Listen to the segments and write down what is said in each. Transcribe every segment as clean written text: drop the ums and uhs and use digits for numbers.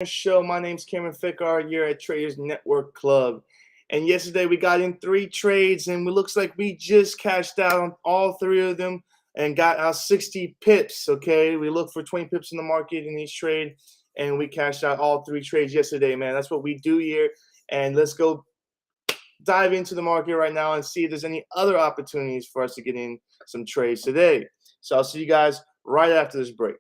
Show. My name's Cameron Fickard. You're at Traders Network Club. And yesterday we got in 3 trades, and it looks like we just cashed out on all 3 of them and got our 60 pips. Okay, we look for 20 pips in the market in each trade, and we cashed out all 3 trades yesterday, man. That's what we do here. And let's go dive into the market right now and see if there's any other opportunities for us to get in some trades today. So I'll see you guys right after this break.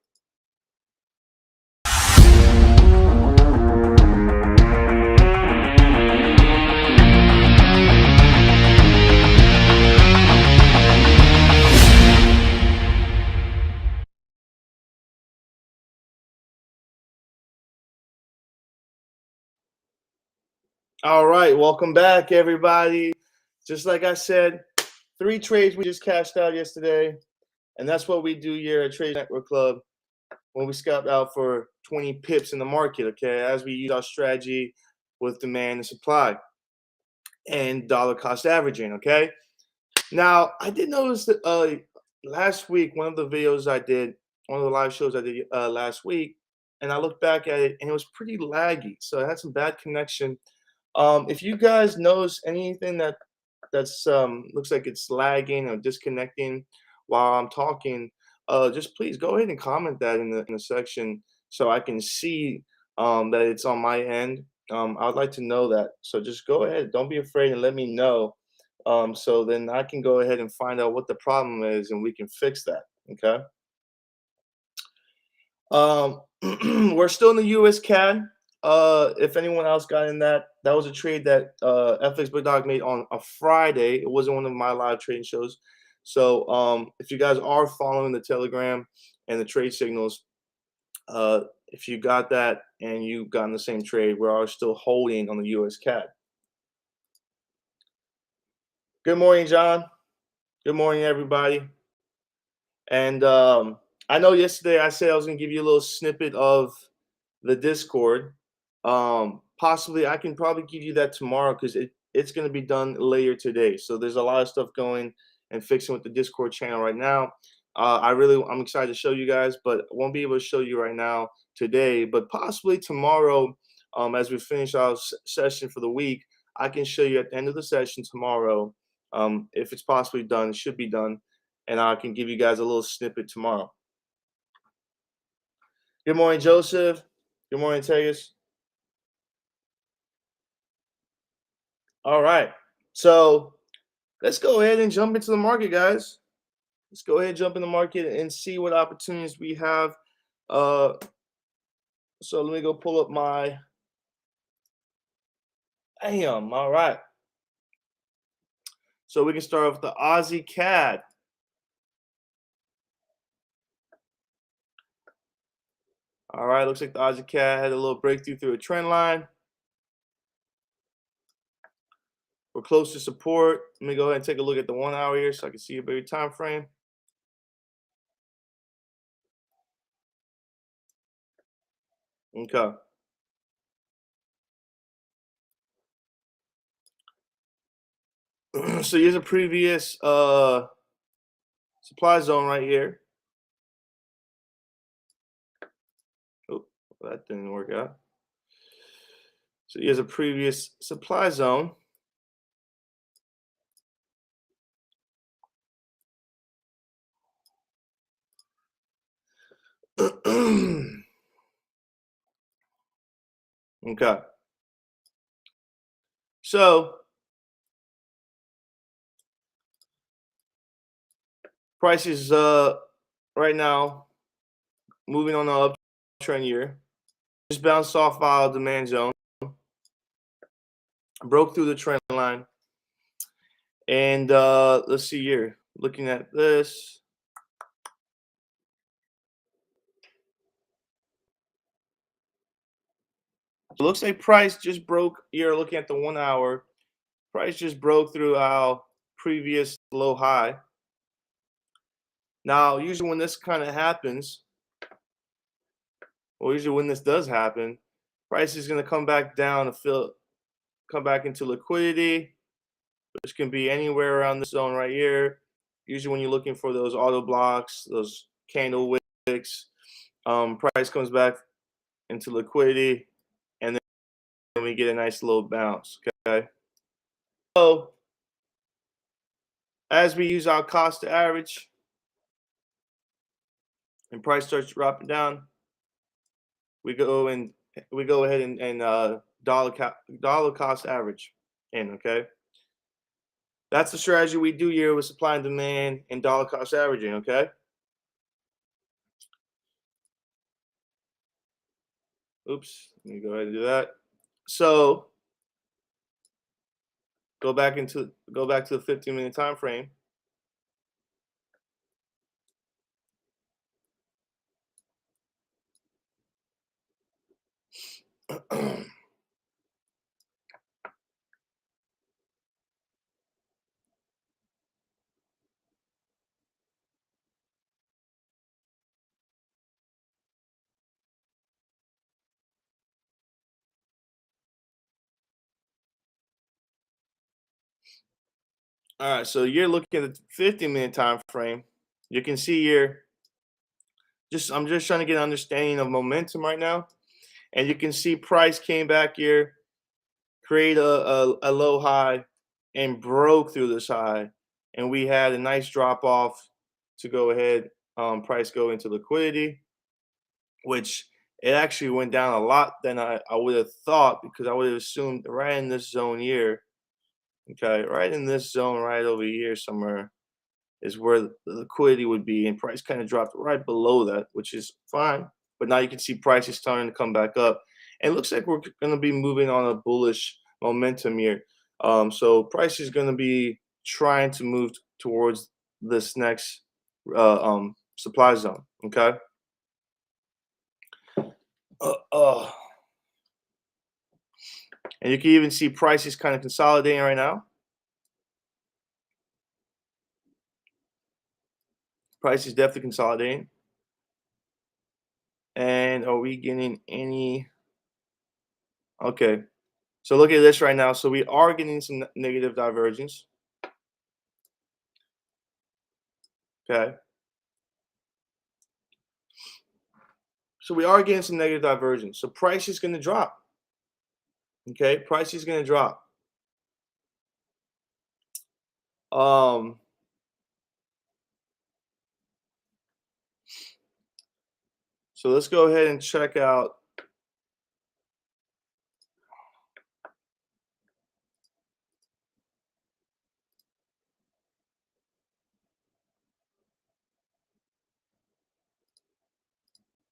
All right, welcome back, everybody. Just like I said, 3 trades we just cashed out yesterday, and that's what we do here at Traders Network Club when we scout out for 20 pips in the market, okay, as we use our strategy with demand and supply and dollar cost averaging, okay? Now, I did notice that last week, one of the videos I did, one of the live shows I did last week, and I looked back at it, and it was pretty laggy, so I had some bad connection. If you guys notice anything that's looks like it's lagging or disconnecting while I'm talking, just please go ahead and comment that in the section so I can see that it's on my end. I'd like to know that. So just go ahead. Don't be afraid and let me know. So then I can go ahead and find out what the problem is and we can fix that. Okay. We're still in the US CAD. If anyone else got in that was a trade that FxBigDog made on a Friday. It wasn't one of my live trading shows. So if you guys are following the Telegram and the trade signals, if you got that and you got in the same trade, we are still holding on the US CAD. Good morning, John. Good morning, everybody. And I know yesterday I said I was going to give you a little snippet of the Discord. Possibly I can probably give you that tomorrow because it's going to be done later today. So there's a lot of stuff going and fixing with the Discord channel right now. I'm excited to show you guys, but I won't be able to show you right now today, but possibly tomorrow, as we finish our session for the week, I can show you at the end of the session tomorrow, if it's possibly done. It should be done, and I can give you guys a little snippet tomorrow. Good morning, Joseph. Good morning, Tegas. All right, so let's go ahead and jump into the market, guys. Let's go ahead and jump in the market and see what opportunities we have. So let me go pull up my bam. All right. So we can start off with the Aussie CAD. All right, looks like the Aussie CAD had a little breakthrough through a trend line. We're close to support. Let me go ahead and take a look at the 1 hour here so I can see a better time frame. Okay. So here's a previous supply zone right here. Oh, that didn't work out. So here's a previous supply zone. Okay. So prices right now moving on the uptrend here. Just bounced off our demand zone, broke through the trend line, and let's see here. Looking at this, it looks like price just broke here. Looking at the 1 hour, price just broke through our previous low high. Now, usually when this kind of happens, or usually when this does happen, price is going to come back down to come back into liquidity, which can be anywhere around this zone right here. Usually when you're looking for those auto blocks, those candle wicks, price comes back into liquidity, we get a nice little bounce. Okay. So as we use our cost to average and price starts dropping down, we go ahead and dollar cost average in. Okay. That's the strategy we do here with supply and demand and dollar cost averaging. Okay. Oops. Let me go ahead and do that. So go back to the 15-minute time frame. All right, so you're looking at the 15-minute time frame. You can see here, I'm just trying to get an understanding of momentum right now. And you can see price came back here, create a low high, and broke through this high. And we had a nice drop off to go ahead, price go into liquidity, which it actually went down a lot than I would have thought, because I would have assumed right in this zone here, okay, right in this zone right over here somewhere is where the liquidity would be, and price kind of dropped right below that, which is fine. But now you can see price is starting to come back up, and it looks like we're going to be moving on a bullish momentum here. So price is going to be trying to move towards this next supply zone. Okay. Uh, uh, and you can even see price is kind of consolidating right now. Price is definitely consolidating. And are we getting any? Okay. So look at this right now. So we are getting some negative divergence. Okay. So we are getting some negative divergence. So price is going to drop. Okay. Price is going to drop. So let's go ahead and check out.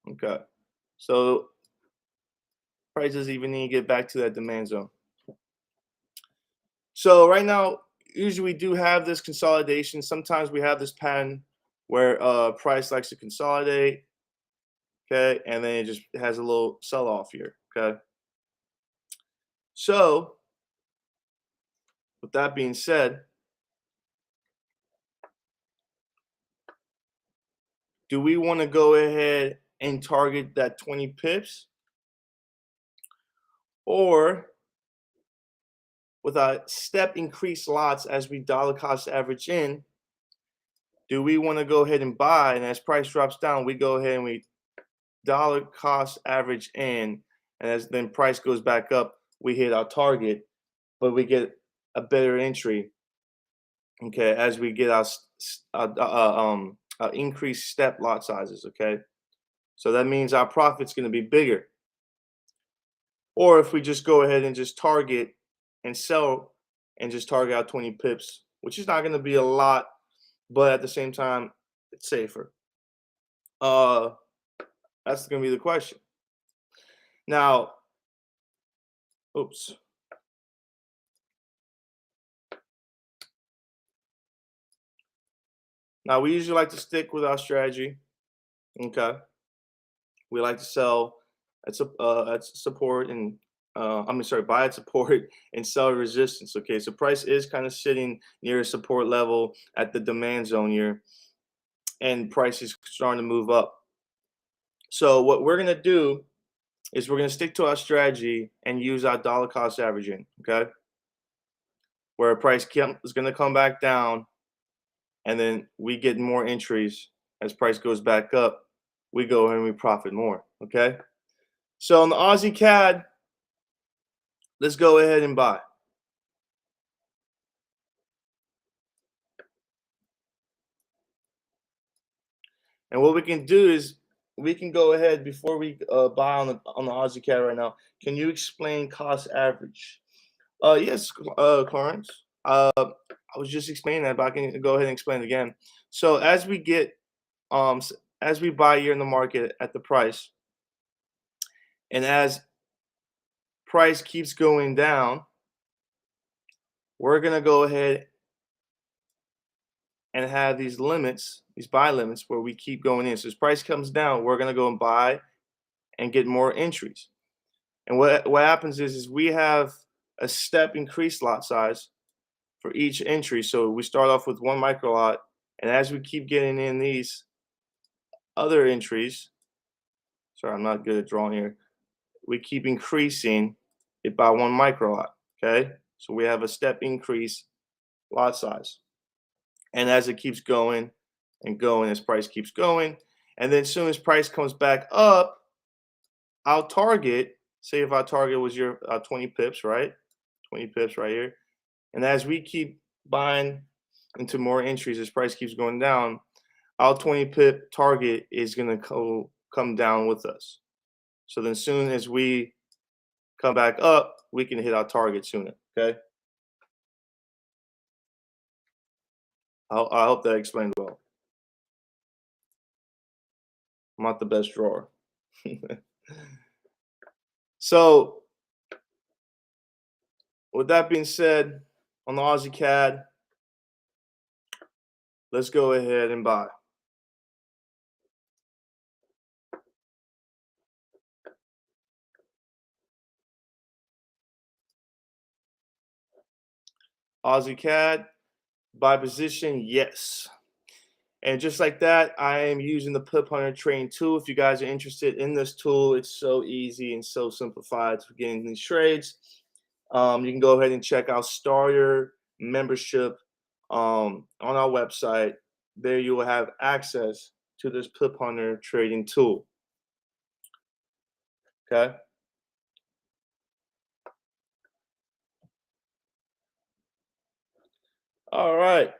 Okay. So price doesn't even need to get back to that demand zone. So right now, usually we do have this consolidation. Sometimes we have this pattern where price likes to consolidate. Okay. And then it just has a little sell off here. Okay. So with that being said, do we want to go ahead and target that 20 pips? Or with a step increase lots as we dollar cost average in, do we want to go ahead and buy? And as price drops down, we go ahead and we dollar cost average in. And as then price goes back up, we hit our target, but we get a better entry. Okay, as we get our increased step lot sizes. Okay, so that means our profit's going to be bigger. Or if we just go ahead and just target and sell and just target out 20 pips, which is not going to be a lot, but at the same time, it's safer. That's going to be the question. Now, oops. Now, we usually like to stick with our strategy. Okay. We like to sell at support and buy at support and sell at resistance. Okay, so price is kind of sitting near a support level at the demand zone here, and price is starting to move up. So what we're gonna do is we're gonna stick to our strategy and use our dollar cost averaging. Okay, where price is gonna come back down, and then we get more entries as price goes back up. We go and we profit more. Okay. So on the Aussie CAD, let's go ahead and buy. And what we can do is we can go ahead before we buy on the Aussie CAD right now. Can you explain cost average? Yes, Clarence. I was just explaining that, but I can go ahead and explain it again. So as we get as we buy here in the market at the price, and as price keeps going down, we're gonna go ahead and have these limits, these buy limits, where we keep going in. So as price comes down, we're gonna go and buy and get more entries. And what happens is we have a step increase lot size for each entry. So we start off with 1 micro lot, and as we keep getting in these other entries, sorry, I'm not good at drawing here. We keep increasing it by 1 micro lot. Okay, so we have a step increase lot size, and as it keeps going and going, as price keeps going, and then as soon as price comes back up, I'll target. Say if our target was your 20 pips, right? 20 pips right here. And as we keep buying into more entries, as price keeps going down, our 20 pip target is going to come down with us. So then, soon as we come back up, we can hit our target sooner. Okay. I hope that explained well. I'm not the best drawer. So, with that being said, on the Aussie CAD, let's go ahead and buy. Aussie CAD, buy position, yes. And just like that, I am using the Pip Hunter Trading Tool. If you guys are interested in this tool, it's so easy and so simplified for getting these trades. You can go ahead and check out starter membership on our website. There you will have access to this Pip Hunter Trading Tool. Okay. All right.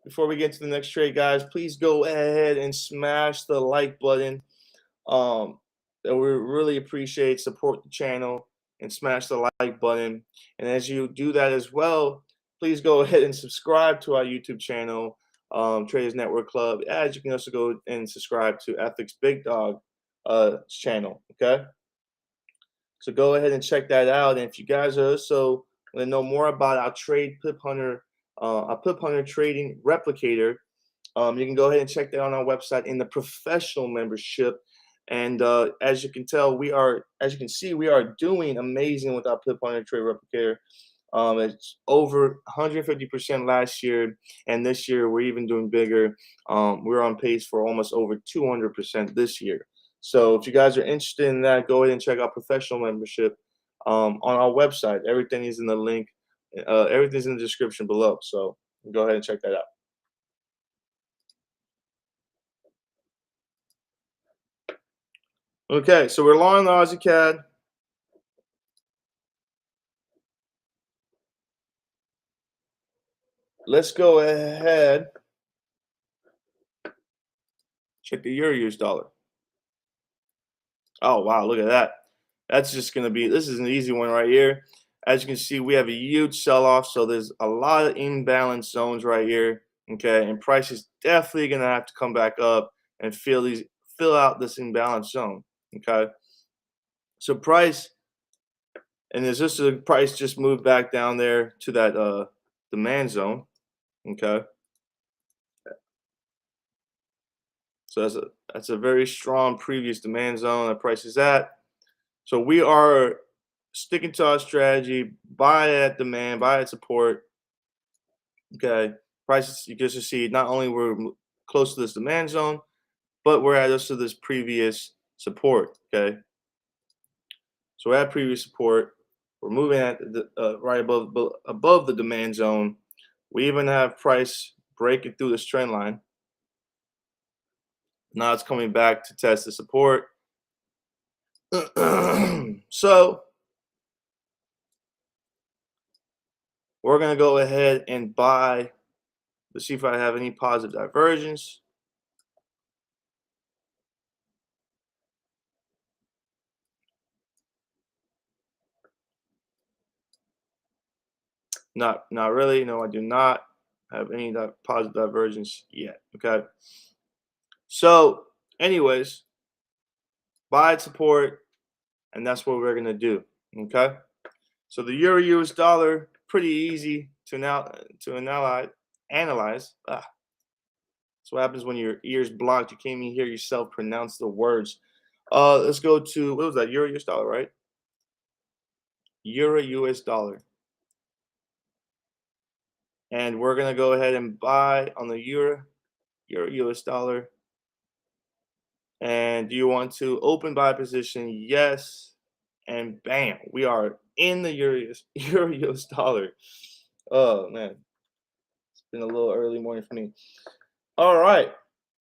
Before we get to the next trade, guys, please go ahead and smash the like button. That we really appreciate. Support the channel and smash the like button. And as you do that as well, please go ahead and subscribe to our YouTube channel, Traders Network Club. As you can also go and subscribe to FxBigDog channel. Okay, so go ahead and check that out. And if you guys are also want to know more about our Pip Hunter Trading Replicator, you can go ahead and check that on our website in the professional membership. And as you can tell, as you can see, we are doing amazing with our Pip Hunter Trade Replicator. It's over 150% last year, and this year we're even doing bigger. We're on pace for almost over 200% this year. So if you guys are interested in that, go ahead and check out professional membership on our website. Everything is in the link. Everything's in the description below. So go ahead and check that out. Okay, so we're long on the Aussie CAD. Let's go ahead. Check the Euro US dollar. Oh, wow, look at that. That's just going to be, this is an easy one right here. As you can see, we have a huge sell-off, so there's a lot of imbalance zones right here, okay? And price is definitely going to have to come back up and fill out this imbalance zone, okay? So price, and is this a price just moved back down there to that demand zone, okay? So that's a very strong previous demand zone that price is at. So we are sticking to our strategy, buy at demand, buy at support. Okay, prices, you just see not only we're close to this demand zone, but we're at also this previous support. Okay, so we're at previous support. We're moving at the right above the demand zone. We even have price breaking through this trend line. Now it's coming back to test the support. So We're going to go ahead and buy. Let's see if I have any positive divergence. Not really. No, I do not have any positive divergence yet. Okay. So, anyways, buy at support, and that's what we're gonna do. Okay. So the euro US dollar, pretty easy to analyze. That's what happens when your ears blocked. You can't even hear yourself pronounce the words. Let's go to, what was that? Euro US dollar, right? Euro US dollar. And we're gonna go ahead and buy on the euro US dollar. And do you want to open buy position? Yes. And bam, we are in the euro US dollar. Oh man, it's been a little early morning for me. All right.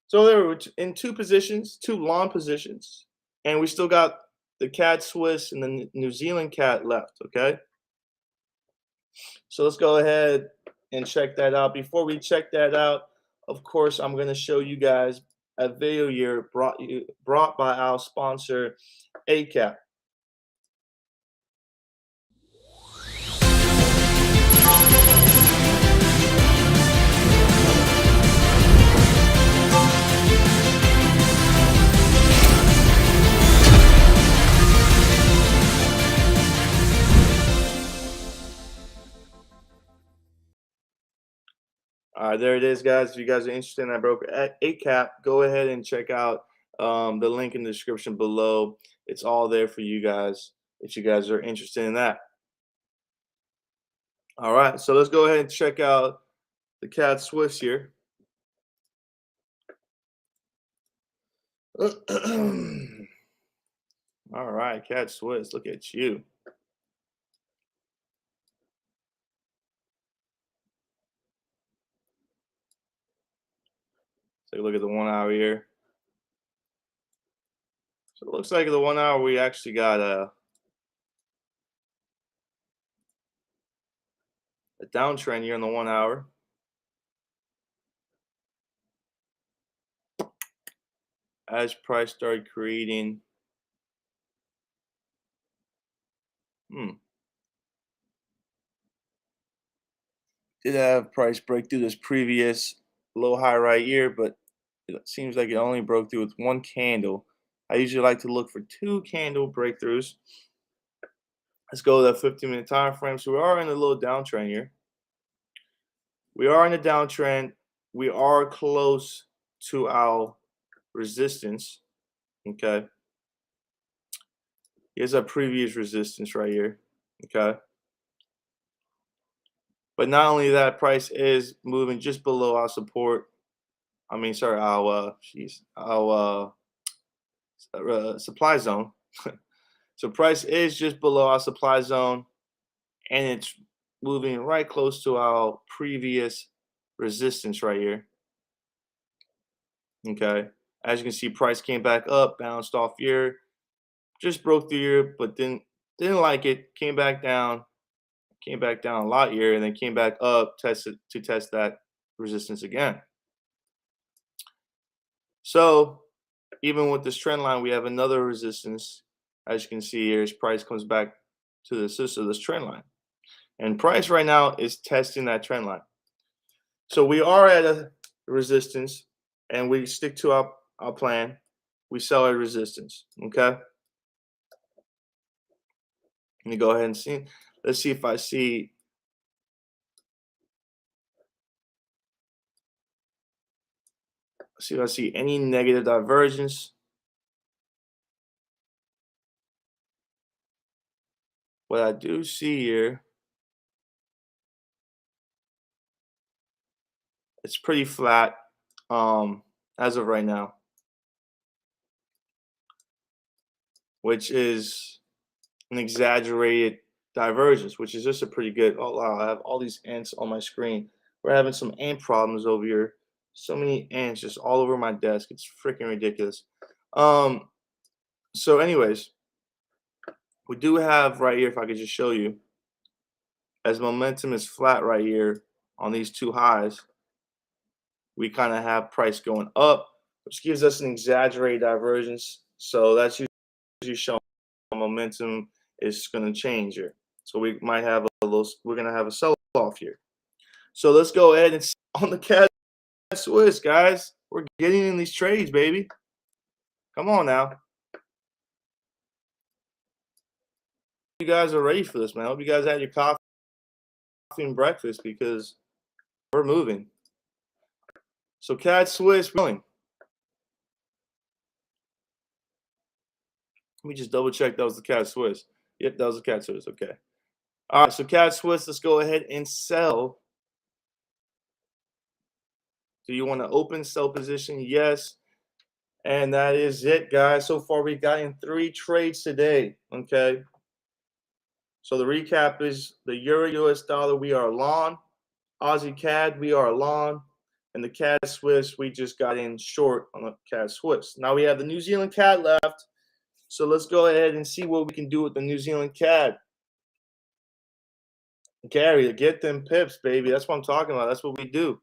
So there were in two positions, two long positions, and we still got the cat Swiss and the New Zealand cat left. Okay. So let's go ahead and check that out. Before we check that out, of course, I'm going to show you guys a video here brought by our sponsor, ACAP. All right, there it is, guys. If you guys are interested in that broker at ACAP, go ahead and check out the link in the description below. It's all there for you guys if you guys are interested in that. All right, so let's go ahead and check out the cat Swiss here. All right, cat Swiss, look at you. Take a look at the 1 hour here. So it looks like the 1 hour we actually got a downtrend here in the 1 hour. As price started creating did have price break through this previous low high right here, but it seems like it only broke through with one candle. I usually like to look for two candle breakthroughs. Let's go to the 15-minute time frame. So we are in a little downtrend here. We are in a downtrend. We are close to our resistance. Okay. Here's our previous resistance right here. Okay. But not only that, price is moving just below our support. I mean, sorry, our supply zone. So price is just below our supply zone, and it's moving right close to our previous resistance right here. Okay, as you can see, price came back up, bounced off here, just broke through here, but didn't like it. Came back down a lot here, and then came back up, test that resistance again. So even with this trend line, we have another resistance. As you can see here, as price comes back to the assist of this trend line. And price right now is testing that trend line. So we are at a resistance, and we stick to our plan. We sell at resistance, okay? Let me go ahead and see. Let's see if I see. See if I see any negative divergence. What I do see here, it's pretty flat as of right now, which is an exaggerated divergence, which is just a pretty good. Oh wow, I have all these ants on my screen. We're having some ant problems over here. So many ants just all over my desk. It's freaking ridiculous. So anyways, we do have right here, if I could just show you, as momentum is flat right here on these two highs, we kind of have price going up, which gives us an exaggerated divergence. So that's usually showing momentum is going to change here. So we might have a little, we're going to have a sell-off here. So let's go ahead and on the cat Swiss, guys. We're getting in these trades, baby. Come on now. You guys are ready for this, man. I hope you guys had your coffee and breakfast because we're moving. So cat Swiss, we're going. Let me just double check that was the cat Swiss. Yep, that was the cat Swiss. Okay. All right, so cat Swiss, let's go ahead and sell. Do you want to open sell position? Yes. And that is it, guys. So far, we've gotten 3 trades today. Okay. So the recap is the Euro US dollar, we are long. Aussie CAD, we are long. And the CAD Swiss, we just got in short on the CAD Swiss. Now we have the New Zealand CAD left. So let's go ahead and see what we can do with the New Zealand CAD. Gary, get them pips, baby. That's what I'm talking about. That's what we do.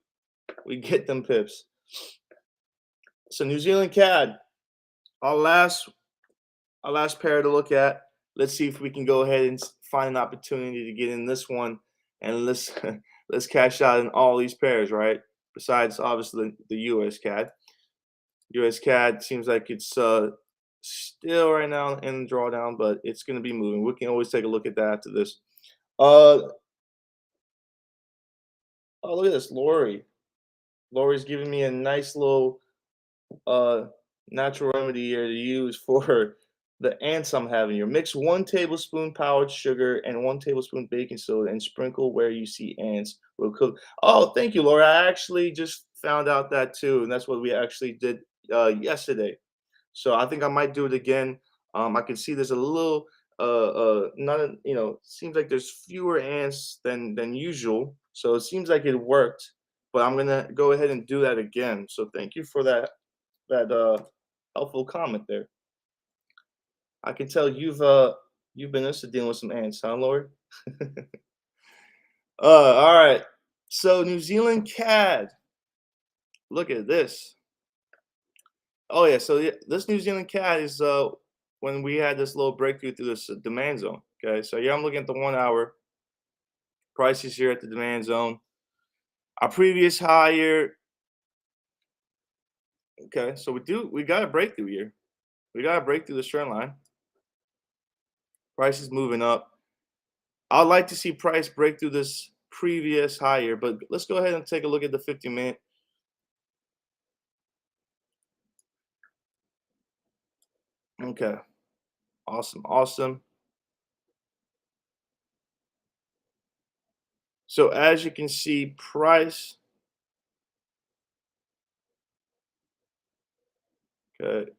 We get them pips. So New Zealand CAD, our last pair to look at. Let's see if we can go ahead and find an opportunity to get in this one, and let's let's cash out in all these pairs, right? Besides obviously the US CAD. US CAD seems like it's still right now in the drawdown, but it's going to be moving. We can always take a look at that after this. Oh, look at this, Lori. Lori's giving me a nice little natural remedy here to use for the ants I'm having here. Mix 1 tablespoon powdered sugar and 1 tablespoon baking soda and sprinkle where you see ants will cook. Oh, thank you, Laura. I actually just found out that too, and that's what we actually did yesterday. So I think I might do it again. I can see there's a little seems like there's fewer ants than usual. So it seems like it worked, but I'm gonna go ahead and do that again. So thank you for that helpful comment there. I can tell you've been used to dealing with some ants, huh, Lord? All right. So New Zealand CAD. Look at this. Oh yeah. So this New Zealand CAD is when we had this little breakthrough through this demand zone. Okay. So yeah, I'm looking at the 1 hour prices here at the demand zone. Our previous high here. Okay. So we got a breakthrough here. We got to break through the trend line. Price is moving up. I'd like to see price break through this previous high here, but let's go ahead and take a look at the 50-minute. Okay. Awesome. Awesome. So as you can see, price. Okay.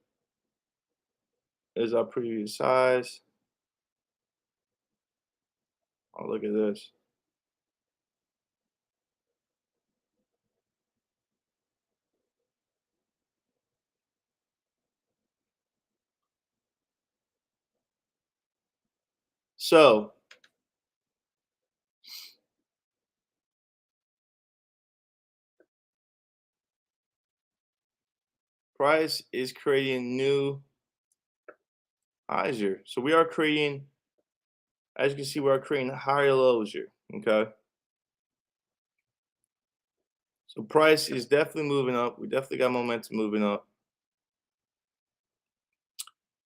Is our previous highs. Oh, look at this. So price is creating new highs here. So we are creating, as you can see, we are creating higher lows here. Okay. So price is definitely moving up. We definitely got momentum moving up.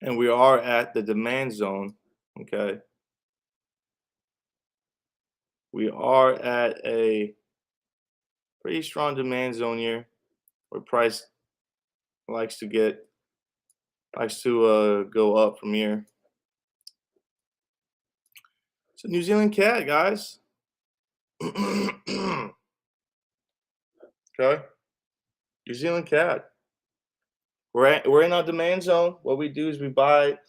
And we are at the demand zone. Okay. We are at a pretty strong demand zone here where price likes to go up from here. So New Zealand CAD, guys. Okay. New Zealand CAD. We're in our demand zone. What we do is we buy at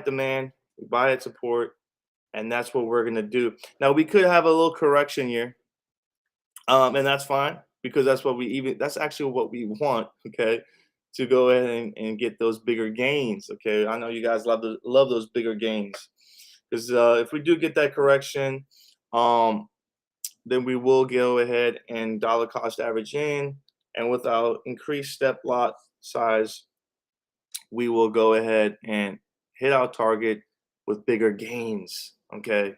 demand, we buy at support, and that's what we're gonna do. Now we could have a little correction here, and that's fine because that's actually what we want. Okay, to go ahead and get those bigger gains. Okay, I know you guys love those bigger gains. because if we do get that correction, then we will go ahead and dollar cost average in, and with our increased step lot size, we will go ahead and hit our target with bigger gains. Okay,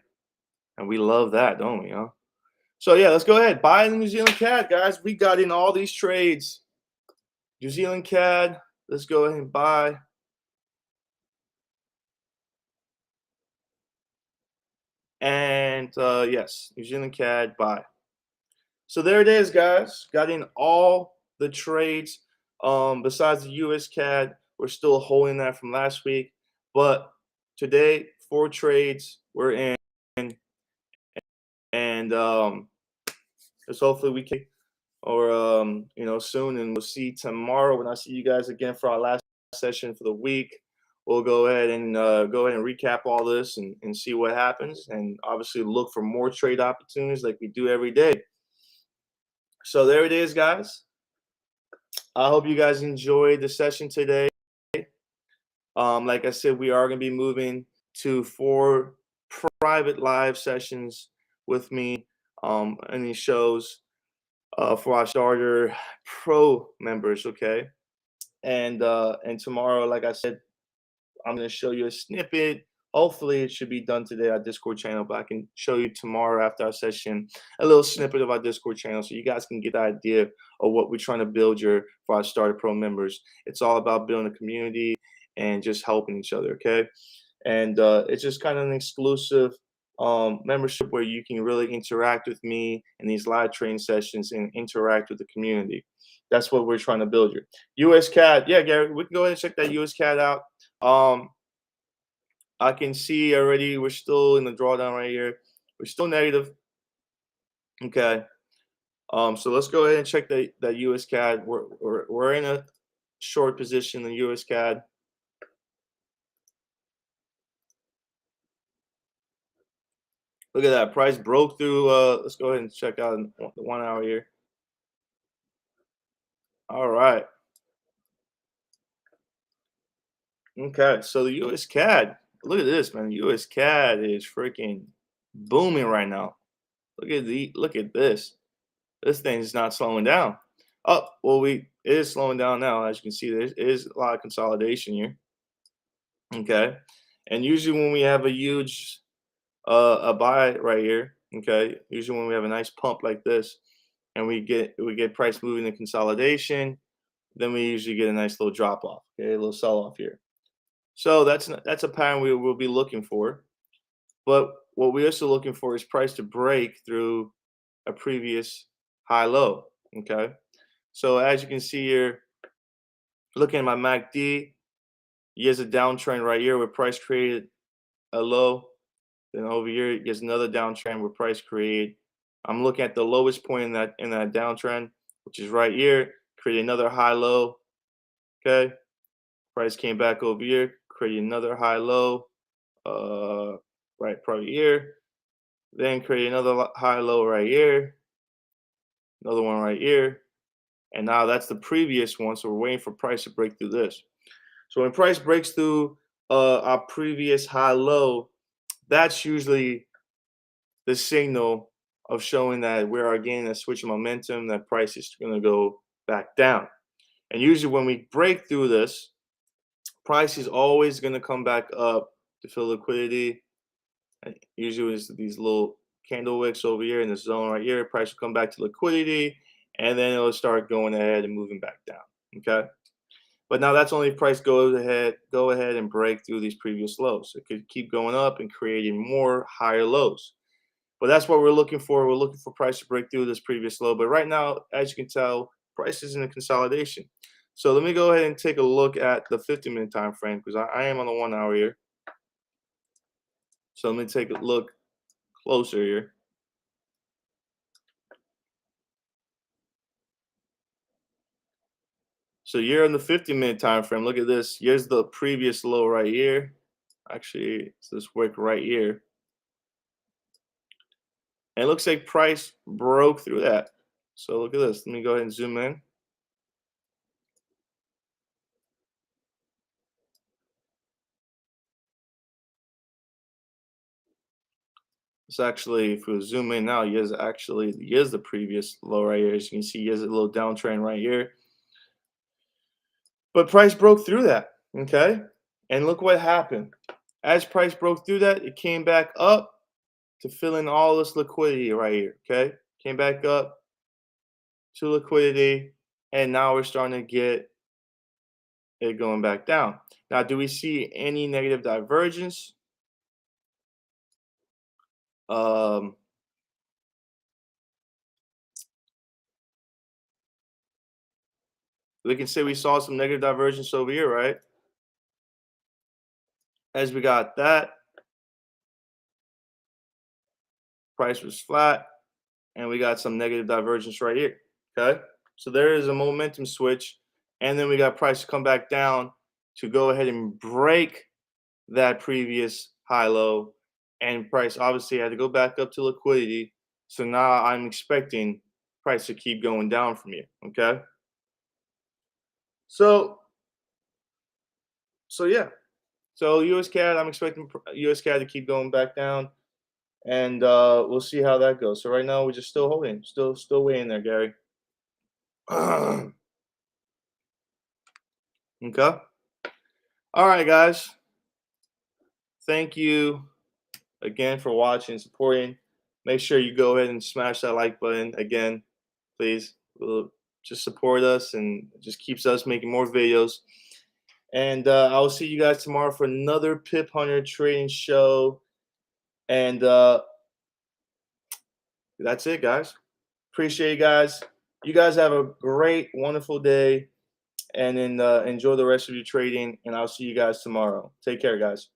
and we love that, don't we? Huh? So yeah, let's go ahead, buy the New Zealand CAD, guys. We got in all these trades. New Zealand CAD, let's go ahead and buy. And yes, New Zealand CAD, buy. So there it is, guys. Got in all the trades. Besides the US CAD, we're still holding that from last week. But today, 4 trades we're in. And just hopefully we can, or soon, and we'll see tomorrow when I see you guys again for our last session for the week. We'll go ahead and recap all this and see what happens, and obviously look for more trade opportunities like we do every day. So there it is, guys. I hope you guys enjoyed the session today. Like I said, we are going to be moving to 4 private live sessions with me in these shows for our starter pro members. Okay, and tomorrow, like I said, I'm going to show you a snippet. Hopefully it should be done today, our Discord channel, but I can show you tomorrow after our session a little snippet of our Discord channel so you guys can get the idea of what we're trying to build here for our starter pro members. It's all about building a community and just helping each other. Okay, and it's just kind of an exclusive membership where you can really interact with me in these live training sessions and interact with the community. That's what we're trying to build here. US CAD, yeah, Gary, we can go ahead and check that US CAD out. I can see already we're still in the drawdown right here. We're still negative. Okay. So let's go ahead and check that US CAD. We're in a short position in US CAD. Look at that. Price broke through. Let's go ahead and check out the 1 hour here. All right. Okay. So the US CAD. Look at this, man. US CAD is freaking booming right now. Look at this. This thing is not slowing down. Oh, well, it is slowing down now. As you can see, there is a lot of consolidation here. Okay. And usually when we have a huge a buy right here, okay, usually when we have a nice pump like this and we get price moving in consolidation, then we usually get a nice little drop off, okay, a little sell off here. So that's a pattern we will be looking for. But what we're also looking for is price to break through a previous high low, okay? So as you can see here, looking at my MACD, here's a downtrend right here where price created a low. Then over here, here's another downtrend where price created. I'm looking at the lowest point in that downtrend, which is right here, create another high low. Okay, price came back over here, create another high low, right probably here. Then create another high low right here, another one right here, and now that's the previous one. So we're waiting for price to break through this. So when price breaks through our previous high low, that's usually the signal of showing that we are gaining a switch of momentum, that price is going to go back down. And usually when we break through this, price is always going to come back up to fill liquidity. And usually it's these little candle wicks over here in the zone right here. Price will come back to liquidity, and then it'll start going ahead and moving back down. Okay. But now that's only if price go ahead and break through these previous lows. It could keep going up and creating more higher lows. But that's what we're looking for. We're looking for price to break through this previous low. But right now, as you can tell, price is in a consolidation. So let me go ahead and take a look at the 50-minute time frame because I am on the 1 hour here. So let me take a look closer here. So you're on the 50-minute time frame. Look at this. Here's the previous low right here. Actually, it's this wick right here. And it looks like price broke through that. So look at this. Let me go ahead and zoom in. It's actually, if we zoom in now, here's the previous low right here. As you can see, here's a little downtrend right here. But price broke through that, okay? And look what happened. As price broke through that, it came back up to fill in all this liquidity right here, okay? Came back up to liquidity, and now we're starting to get it going back down. Now, do we see any negative divergence? We can say we saw some negative divergence over here, right? As we got that, price was flat, and we got some negative divergence right here, okay? So there is a momentum switch, and then we got price to come back down to go ahead and break that previous high-low, and price obviously had to go back up to liquidity. So now I'm expecting price to keep going down from here, okay? So yeah. So US CAD, I'm expecting US CAD to keep going back down, and we'll see how that goes. So right now we're just still holding, still waiting there, Gary. Okay. All right, guys. Thank you again for watching and supporting. Make sure you go ahead and smash that like button again, please. Just support us and just keeps us making more videos. And I will see you guys tomorrow for another Pip Hunter Trading show. And that's it, guys. Appreciate you guys. You guys have a great, wonderful day, and then enjoy the rest of your trading. And I'll see you guys tomorrow. Take care, guys.